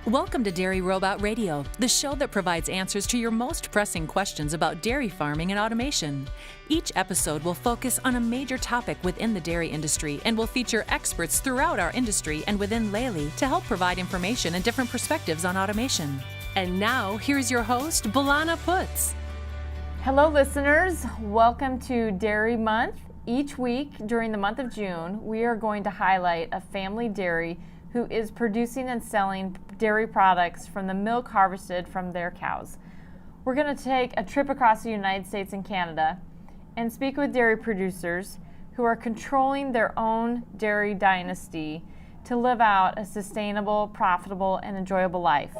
Welcome to Dairy Robot Radio, the show that provides answers to your most pressing questions about dairy farming and automation. Each episode will focus on a major topic within the dairy industry and will feature experts throughout our industry and within Lely to help provide information and different perspectives on automation. And now, here's your host, Bellana Putz. Hello, listeners. Welcome to Dairy Month. Each week during the month of June, we are going to highlight a family dairy who is producing and selling dairy products from the milk harvested from their cows. We're going to take a trip across the United States and Canada and speak with dairy producers who are controlling their own dairy dynasty to live out a sustainable, profitable, and enjoyable life.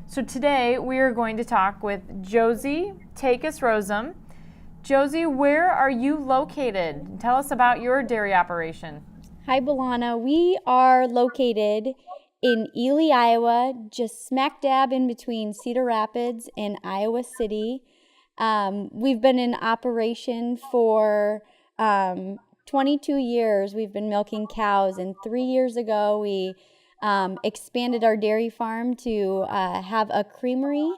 So today we are going to talk with Josie, Rozum. Josie, where are you located? Tell us about your dairy operation. Hi, Bellana. We are located in Ely, Iowa, just smack dab in between Cedar Rapids and Iowa City. We've been in operation for 22 years. We've been milking cows, and 3 years ago we expanded our dairy farm to have a creamery,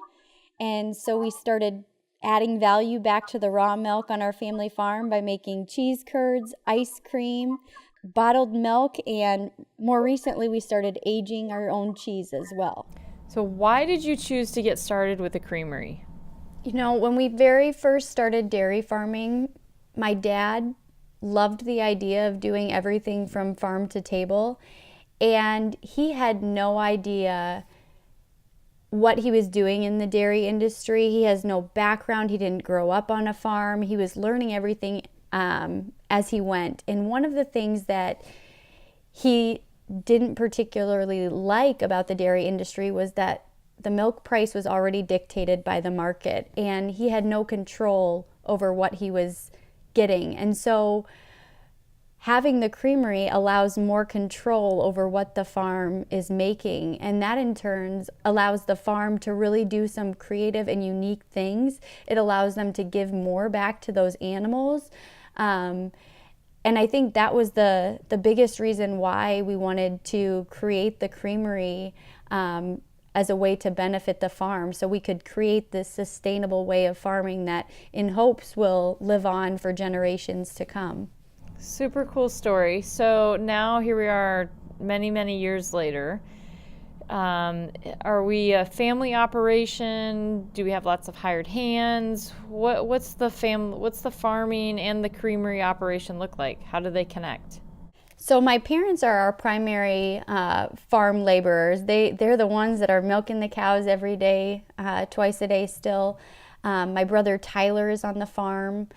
and so we started adding value back to the raw milk on our family farm by making cheese curds, ice cream, bottled milk, and more recently we started aging our own cheese as well. So why did you choose to get started with a creamery? You know, when we very first started dairy farming, my dad loved the idea of doing everything from farm to table, and he had no idea what he was doing in the dairy industry. He has no background. He didn't grow up on a farm. He was learning everything as he went. And one of the things that he didn't particularly like about the dairy industry was that the milk price was already dictated by the market, and he had no control over what he was getting. And so having the creamery allows more control over what the farm is making, and that in turn allows the farm to really do some creative and unique things. It allows them to give more back to those animals. And I think that was the biggest reason why we wanted to create the creamery as a way to benefit the farm, so we could create this sustainable way of farming that in hopes will live on for generations to come. Super cool story. So now here we are many years later. Are we a family operation? Do we have lots of hired hands? What's the farming and the creamery operation look like? How do they connect? So my parents are our primary farm laborers. They're the ones that are milking the cows every day, twice a day still. My brother Tyler is on the farm.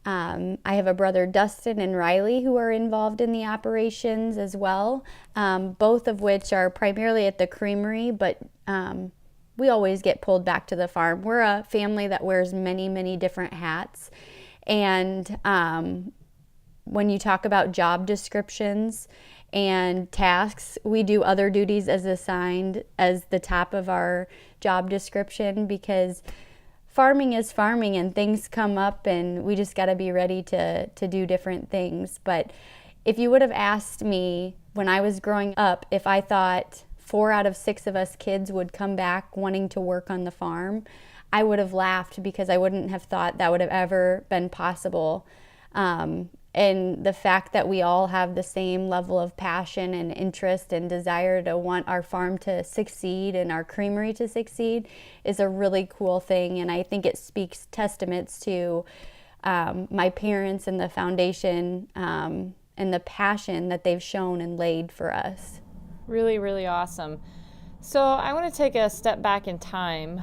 I have a brother Dustin and Riley who are involved in the operations as well, both of which are primarily at the creamery, but we always get pulled back to the farm. We're a family that wears many different hats, and when you talk about job descriptions and tasks, we do other duties as assigned as the top of our job description, because farming is farming and things come up and we just got to be ready to do different things. But if you would have asked me when I was growing up if I thought 4 out of 6 of us kids would come back wanting to work on the farm, I would have laughed, because I wouldn't have thought that would have ever been possible. And the fact that we all have the same level of passion and interest and desire to want our farm to succeed and our creamery to succeed is a really cool thing. And I think it speaks testaments to my parents and the foundation and the passion that they've shown and laid for us. Really awesome. So I want to take a step back in time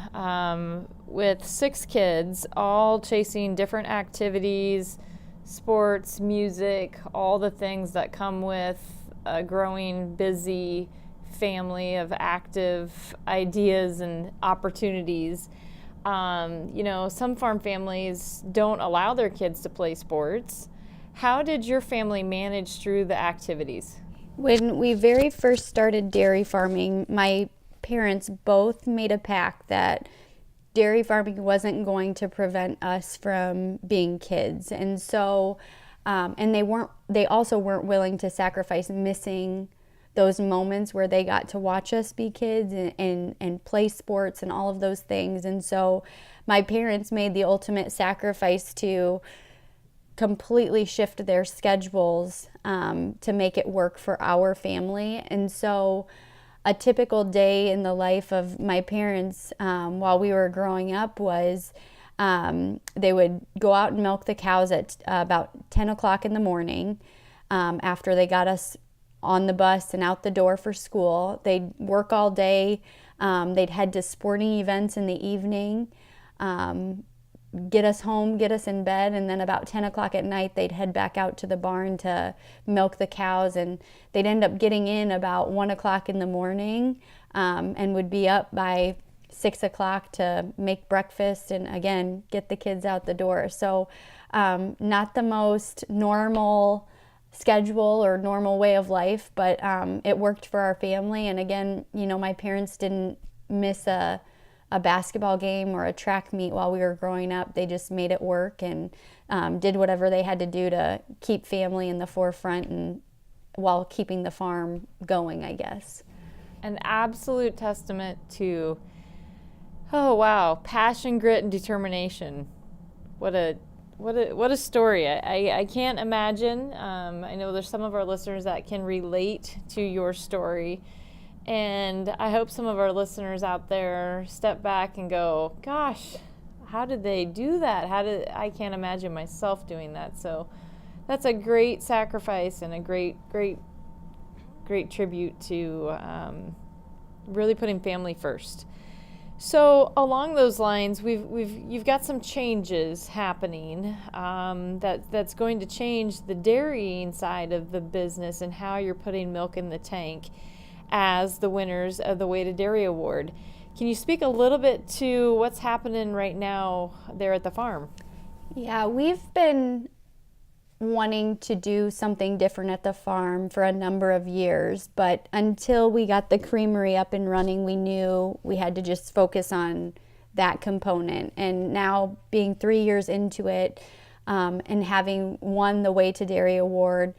with 6 kids, all chasing different activities, sports, music, all the things that come with a growing, busy family of active ideas and opportunities. Some farm families don't allow their kids to play sports. How did your family manage through the activities? When we very first started dairy farming, my parents both made a pact that dairy farming wasn't going to prevent us from being kids. And so, and they also weren't willing to sacrifice missing those moments where they got to watch us be kids and play sports and all of those things. And so my parents made the ultimate sacrifice to completely shift their schedules to make it work for our family. And so a typical day in the life of my parents while we were growing up was they would go out and milk the cows at about 10 o'clock in the morning after they got us on the bus and out the door for school. They'd work all day. They'd head to sporting events in the evening, get us home, get us in bed, and then about 10 o'clock at night they'd head back out to the barn to milk the cows, and they'd end up getting in about 1 o'clock in the morning and would be up by 6 o'clock to make breakfast and again get the kids out the door. So not the most normal schedule or normal way of life, but it worked for our family. And again, my parents didn't miss a basketball game or a track meet while we were growing up. They just made it work and did whatever they had to do to keep family in the forefront and while keeping the farm going, I guess. An absolute testament to, oh wow, passion, grit, and determination. What a story. I can't imagine. I know there's some of our listeners that can relate to your story. And I hope some of our listeners out there step back and go, gosh, how did they do that? I can't imagine myself doing that. So that's a great sacrifice and a great tribute to really putting family first. So along those lines, you've got some changes happening that's going to change the dairying side of the business and how you're putting milk in the tank as the winners of the Way to Dairy Award. Can you speak a little bit to what's happening right now there at the farm? Yeah, we've been wanting to do something different at the farm for a number of years, but until we got the creamery up and running, we knew we had to just focus on that component. And now being 3 years into it and having won the Way to Dairy Award,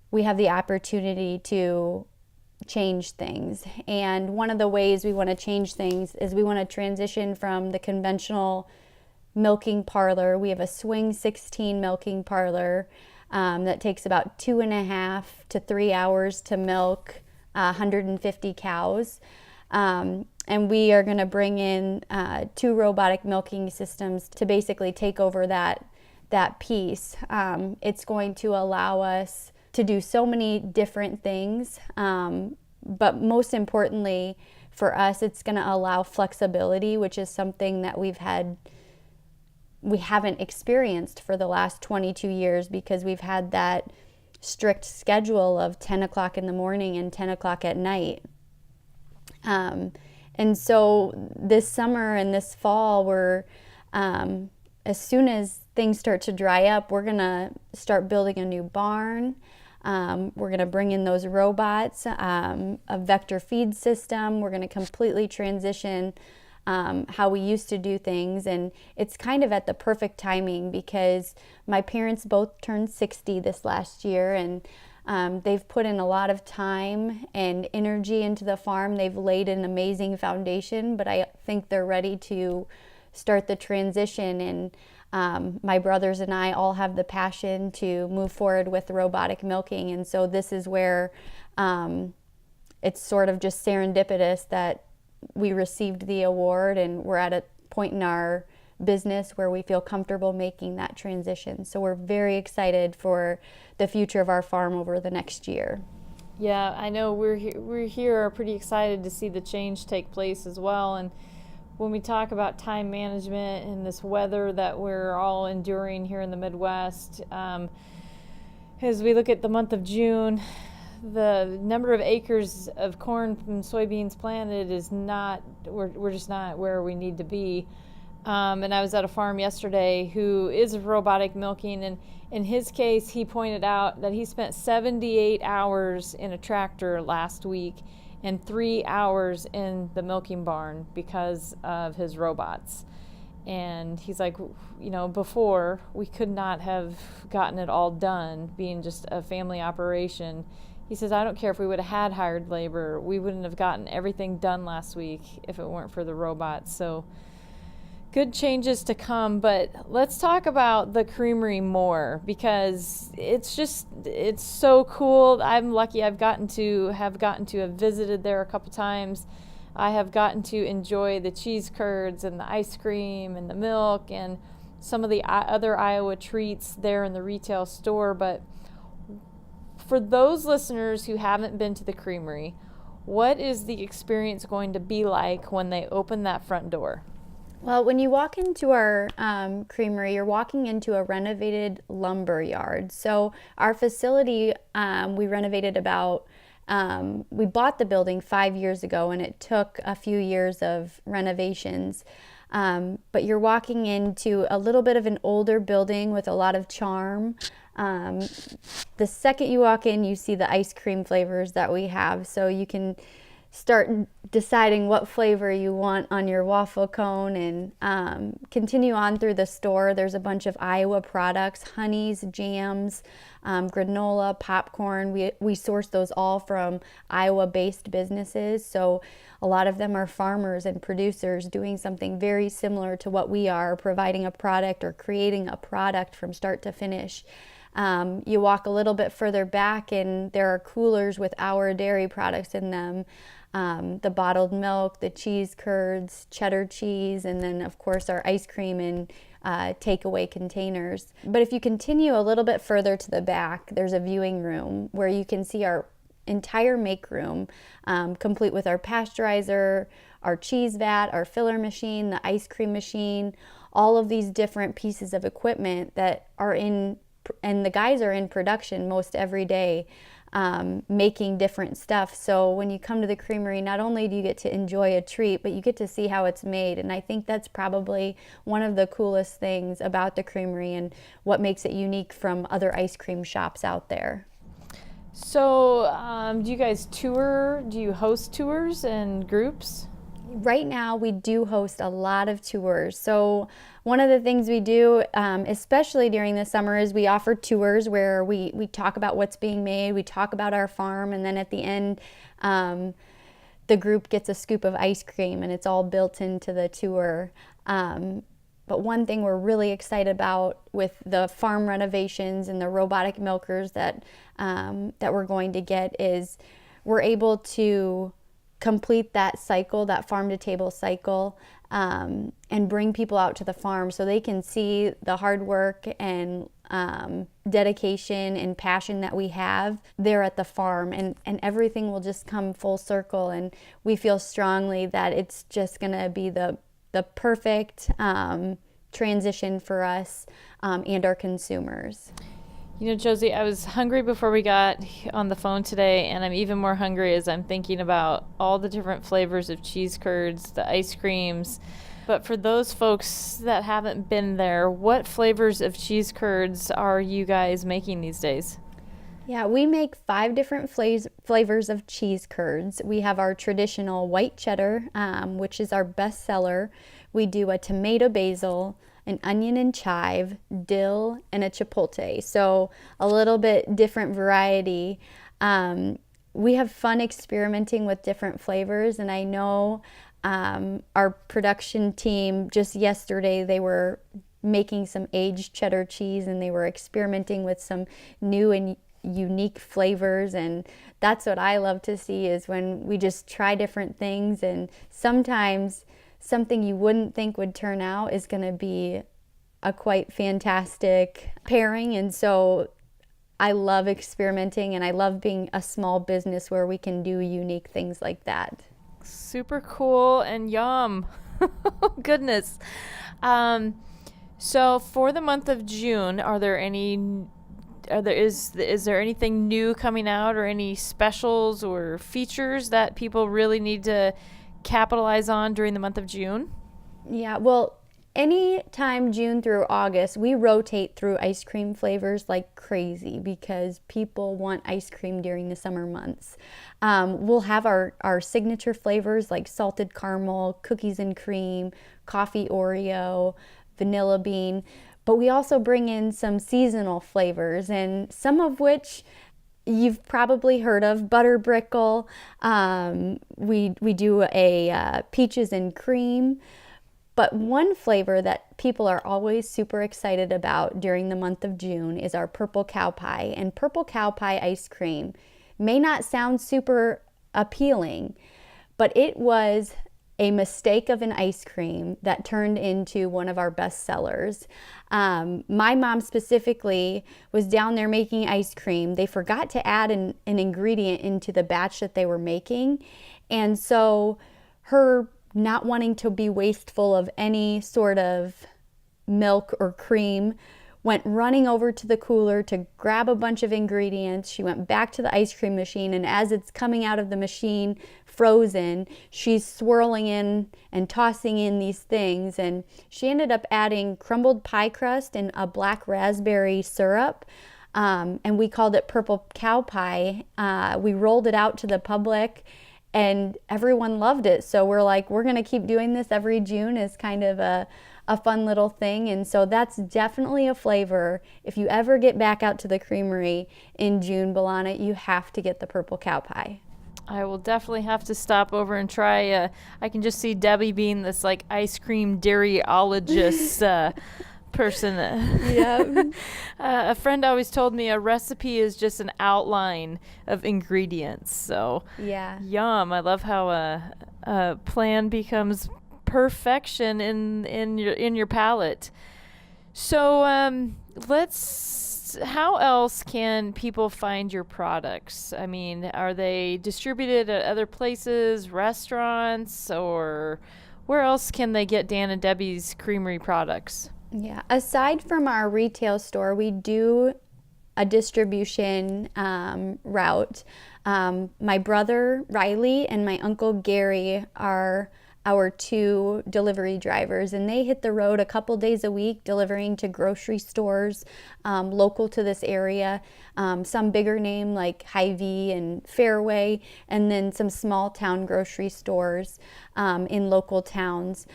we have the opportunity to change things. And one of the ways we want to change things is we want to transition from the conventional milking parlor. We have a swing 16 milking parlor that takes about 2.5 to 3 hours to milk 150 cows. And we are going to bring in 2 robotic milking systems to basically take over that piece. It's going to allow us to do so many different things, but most importantly for us, it's going to allow flexibility, which is something that we haven't experienced for the last 22 years because we've had that strict schedule of 10 o'clock in the morning and 10 o'clock at night. And so this summer and this fall, we're as soon as things start to dry up, we're going to start building a new barn. We're going to bring in those robots, a vector feed system. We're going to completely transition how we used to do things. And it's kind of at the perfect timing because my parents both turned 60 this last year, and they've put in a lot of time and energy into the farm. They've laid an amazing foundation, but I think they're ready to start the transition. And my brothers and I all have the passion to move forward with robotic milking. And so this is where it's sort of just serendipitous that we received the award and we're at a point in our business where we feel comfortable making that transition. So we're very excited for the future of our farm over the next year. Yeah, I know we're here pretty excited to see the change take place as well. And when we talk about time management and this weather that we're all enduring here in the Midwest, as we look at the month of June, the number of acres of corn and soybeans planted is not, we're just not where we need to be. And I was at a farm yesterday who is robotic milking, and in his case, he pointed out that he spent 78 hours in a tractor last week and 3 hours in the milking barn because of his robots. And he's like, before we could not have gotten it all done, being just a family operation he says, I don't care if we would have had hired labor, we wouldn't have gotten everything done last week if it weren't for the robots. So good changes to come. But let's talk about the Creamery more, because it's so cool. I'm lucky I've gotten to have visited there a couple times. I have gotten to enjoy the cheese curds and the ice cream and the milk and some of the other Iowa treats there in the retail store. But for those listeners who haven't been to the Creamery, what is the experience going to be like when they open that front door? Well, when you walk into our Creamery, you're walking into a renovated lumber yard. So our facility, we renovated we bought the building 5 years ago, and it took a few years of renovations. But you're walking into a little bit of an older building with a lot of charm. The second you walk in, you see the ice cream flavors that we have. So you can start deciding what flavor you want on your waffle cone, and continue on through the store. There's a bunch of Iowa products, honeys, jams, granola, popcorn. We source those all from Iowa-based businesses. So a lot of them are farmers and producers doing something very similar to what we are, providing a product or creating a product from start to finish. You walk a little bit further back, and there are coolers with our dairy products in them. The bottled milk, the cheese curds, cheddar cheese, and then of course our ice cream in takeaway containers. But if you continue a little bit further to the back, there's a viewing room where you can see our entire make room, complete with our pasteurizer, our cheese vat, our filler machine, the ice cream machine, all of these different pieces of equipment that are in, and the guys are in production most every day, making different stuff. So when you come to the Creamery, not only do you get to enjoy a treat, but you get to see how it's made. And I think that's probably one of the coolest things about the Creamery and what makes it unique from other ice cream shops out there. So do you guys tour? Do you host tours and groups? Right now, we do host a lot of tours. So one of the things we do, especially during the summer, is we offer tours where we talk about what's being made, we talk about our farm, and then at the end, the group gets a scoop of ice cream, and it's all built into the tour. But one thing we're really excited about with the farm renovations and the robotic milkers that we're going to get is we're able to complete that cycle, that farm to table cycle, and bring people out to the farm so they can see the hard work and dedication and passion that we have there at the farm, and everything will just come full circle. And we feel strongly that it's just going to be the perfect transition for us and our consumers. You know, Josie, I was hungry before we got on the phone today, and I'm even more hungry as I'm thinking about all the different flavors of cheese curds, the ice creams. But for those folks that haven't been there, what flavors of cheese curds are you guys making these days? Yeah, we make 5 different flavors of cheese curds. We have our traditional white cheddar, which is our best seller. We do a tomato basil, an onion and chive, dill, and a chipotle. So a little bit different variety. We have fun experimenting with different flavors, and I know our production team, just yesterday, they were making some aged cheddar cheese, and they were experimenting with some new and unique flavors. And that's what I love to see, is when we just try different things, and sometimes something you wouldn't think would turn out is going to be a quite fantastic pairing. And so I love experimenting, and I love being a small business where we can do unique things like that. Super cool and yum. Goodness. So for the month of June, is there anything new coming out, or any specials or features that people really need to capitalize on during the month of June? Yeah, well, any time June through August, we rotate through ice cream flavors like crazy because people want ice cream during the summer months. We'll have our signature flavors like salted caramel, cookies and cream, coffee Oreo, vanilla bean, but we also bring in some seasonal flavors, and some of which you've probably heard of butter brickle. We do a peaches and cream. But one flavor that people are always super excited about during the month of June is our purple cow pie. And purple cow pie ice cream may not sound super appealing, but it was a mistake of an ice cream that turned into one of our best sellers. My mom specifically was down there making ice cream. They forgot to add an ingredient into the batch that they were making. And so her not wanting to be wasteful of any sort of milk or cream, went running over to the cooler to grab a bunch of ingredients. She went back to the ice cream machine, and as it's coming out of the machine frozen, she's swirling in and tossing in these things, and she ended up adding crumbled pie crust and a black raspberry syrup, and we called it purple cow pie. We rolled it out to the public, and everyone loved it. So we're like, we're gonna keep doing this every June as kind of a fun little thing. And so that's definitely a flavor. If you ever get back out to the Creamery in June, Bellana, you have to get the purple cow pie. I will definitely have to stop over and try. I can just see Debbie being this like ice cream dairyologist person. Yeah. A friend always told me a recipe is just an outline of ingredients. So Yeah. Yum. I love how a plan becomes perfection in your palate. So how else can people find your products? I mean, are they distributed at other places, restaurants, or where else can they get Dan and Debbie's Creamery products? Yeah, aside from our retail store, we do a distribution route. My brother Riley and my uncle Gary are our two delivery drivers, and they hit the road a couple days a week delivering to grocery stores local to this area, some bigger name like Hy-Vee and Fairway, and then some small town grocery stores in local towns.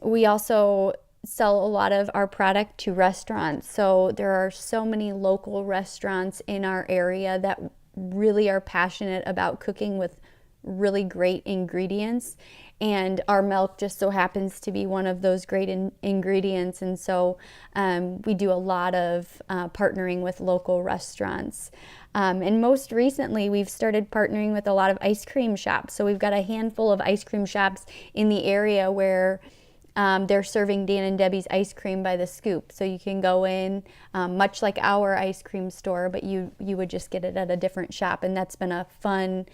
We also sell a lot of our product to restaurants, so there are so many local restaurants in our area that really are passionate about cooking with really great ingredients, and our milk just so happens to be one of those great ingredients. And so we do a lot of partnering with local restaurants, and most recently we've started partnering with a lot of ice cream shops. So we've got a handful of ice cream shops in the area where they're serving Dan and Debbie's ice cream by the scoop. So you can go in, much like our ice cream store, but you would just get it at a different shop, and that's been a fun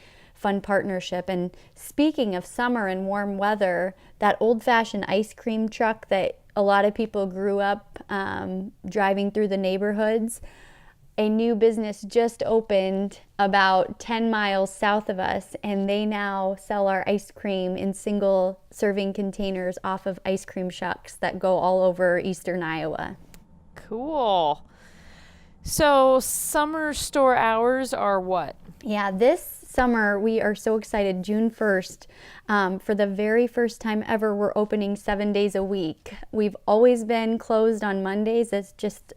partnership. And speaking of summer and warm weather, that old-fashioned ice cream truck that a lot of people grew up driving through the neighborhoods, a new business just opened about 10 miles south of us, and they now sell our ice cream in single serving containers off of ice cream trucks that go all over eastern Iowa. Cool. So summer store hours are what? Yeah, this summer we are so excited. June 1st, for the very first time ever, we're opening 7 days a week. We've always been closed on Mondays. It's just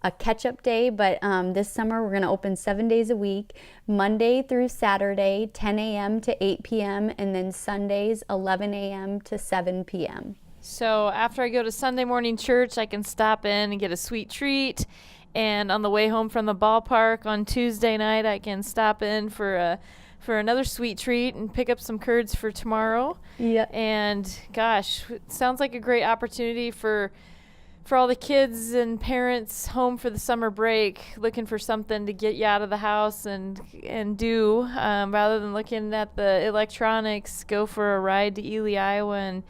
a catch-up day, but this summer we're going to open 7 days a week, Monday through Saturday, 10 a.m. to 8 p.m., and then Sundays, 11 a.m. to 7 p.m. So after I go to Sunday morning church, I can stop in and get a sweet treat, and on the way home from the ballpark on Tuesday night, I can stop in for another sweet treat and pick up some curds for tomorrow. Yeah. And gosh, it sounds like a great opportunity for all the kids and parents home for the summer break, looking for something to get you out of the house and do, rather than looking at the electronics. Go for a ride to Ely, Iowa,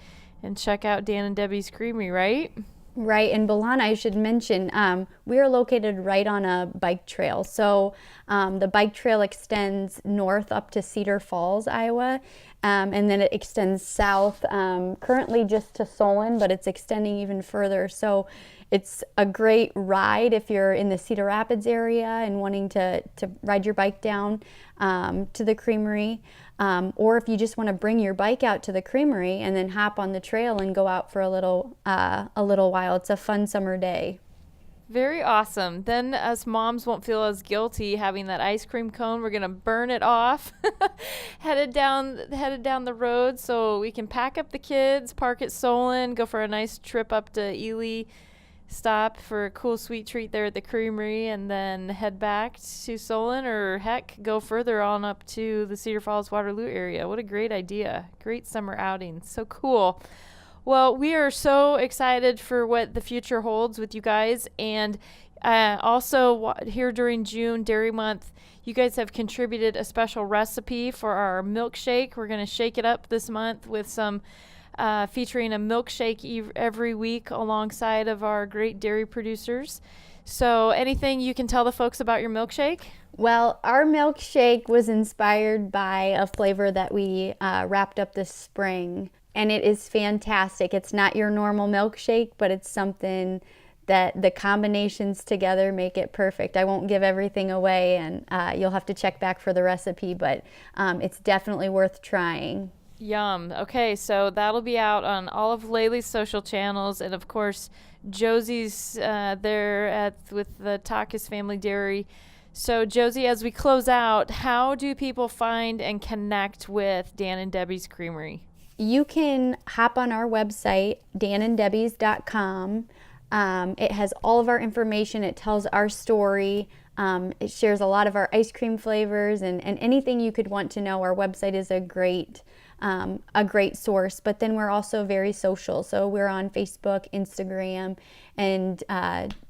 and check out Dan and Debbie's Creamery, right? Right, and Bellana, I should mention, we are located right on a bike trail. So the bike trail extends north up to Cedar Falls, Iowa, and then it extends south, currently just to Solon, but it's extending even further. So it's a great ride if you're in the Cedar Rapids area and wanting to ride your bike down to the Creamery, or if you just want to bring your bike out to the Creamery and then hop on the trail and go out for a little while. It's a fun summer day. Very awesome. Then us moms won't feel as guilty having that ice cream cone. We're going to burn it off, headed down the road so we can pack up the kids, park at Solon, go for a nice trip up to Ely, stop for a cool sweet treat there at the Creamery, and then head back to Solon, or heck, go further on up to the Cedar Falls, Waterloo area. What a great idea. Great summer outing. So cool. Well, we are so excited for what the future holds with you guys. And also here during June, Dairy Month, you guys have contributed a special recipe for our milkshake. We're going to shake it up this month with some featuring a milkshake every week alongside of our great dairy producers. So anything you can tell the folks about your milkshake? Well, our milkshake was inspired by a flavor that we wrapped up this spring. And it is fantastic. It's not your normal milkshake, but it's something that the combinations together make it perfect. I won't give everything away, and you'll have to check back for the recipe, but it's definitely worth trying. Yum. Okay, so that'll be out on all of Lely's social channels, and of course, Josie's there with the Takis Family Dairy. So, Josie, as we close out, how do people find and connect with Dan and Debbie's Creamery? You can hop on our website, dananddebbys.com. It has all of our information. It tells our story. It shares a lot of our ice cream flavors and anything you could want to know. Our website is a great source, but then we're also very social. So we're on Facebook, Instagram, and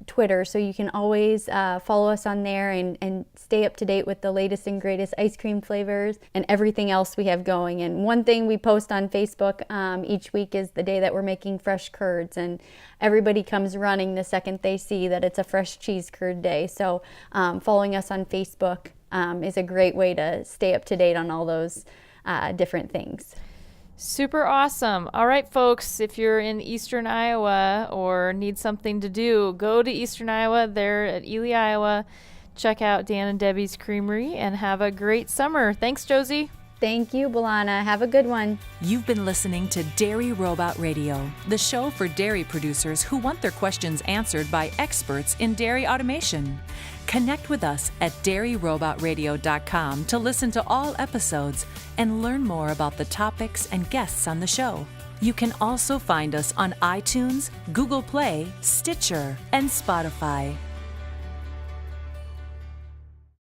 Twitter. So you can always follow us on there and stay up to date with the latest and greatest ice cream flavors and everything else we have going. And one thing we post on Facebook each week is the day that we're making fresh curds, and everybody comes running the second they see that it's a fresh cheese curd day. So following us on Facebook is a great way to stay up to date on all those different things. Super awesome. All right, folks, if you're in Eastern Iowa or need something to do, go to Eastern Iowa. They're at Ely, Iowa. Check out Dan and Debbie's Creamery and have a great summer. Thanks, Josie. Thank you, Bellana. Have a good one. You've been listening to Dairy Robot Radio, the show for dairy producers who want their questions answered by experts in dairy automation. Connect with us at dairyrobotradio.com to listen to all episodes and learn more about the topics and guests on the show. You can also find us on iTunes, Google Play, Stitcher, and Spotify.